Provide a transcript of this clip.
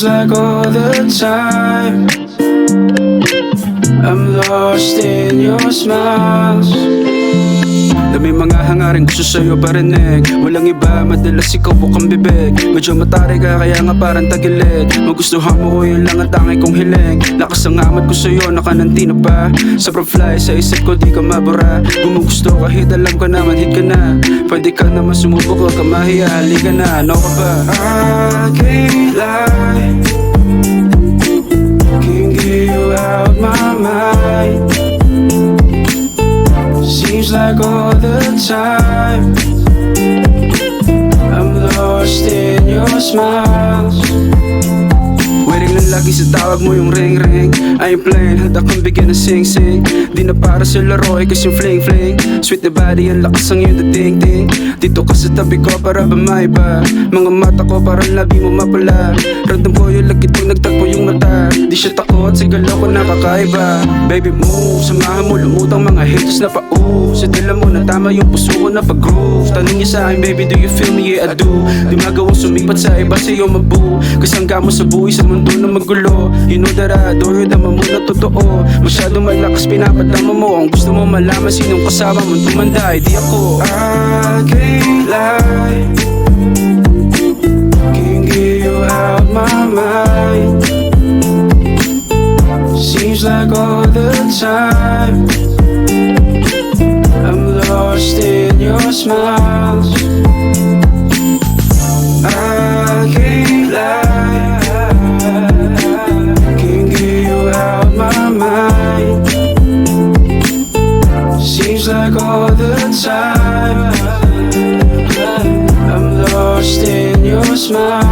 like all the time I'm lost in your smiles. Dami mga hangaring gusto sa'yo parinig. Walang iba, madalas ikaw bukang bibig. Medyo matari ka kaya nga parang tagilid. Magustuhan mo ko yun lang ang tangi kong hiling. Lakas ang amat ko sa'yo, nakananti na pa. Sobrang fly sa isip ko di ka mabura. Gumugusto kahit alam ko naman hit ka na. Pwede ka naman sumubok, huwag ka mahiya, halika na, ano ka ba? I can't lie, can't get you out my mind. Seems like all the time I'm lost in your smiles. Waiting lang lagi sa tawag mo yung ring-ring. I ain't playing, handa kang bigyan ng sing-sing. Di na para sa laro, kasi yung fling-fling. Sweet na body, ang lakas ang iyong dating-ting. Dito ka sa tabi ko para ba maiba. Mga mata ko parang labi mo mapula. Random ko yung lagkit pag nagtagpo yung mata. Di siya takot, sa galaw ko nakakaiba. Baby move, samahan mo lumutang mga haters na pa-ooh. Sa dila mo na tama yung puso ko na pag-groove. Tanong niya sa akin, baby do you feel me? Yeah I do. Di magawang sumipat sa iba sa'yo mabu. Kasangga mo sa buhay sa mundo na magulo. You know that I adore you, dama mo na totoo. Masyado malakas pinapadama mo. Ang gusto mo malaman sinong kasama mo tumanda, di ako. I can't lie, can't get you out my mind. Seems like all the time I'm lost in your smiles. I can't lie, can't get you out my mind. Seems like all the time I'm lost in your smile.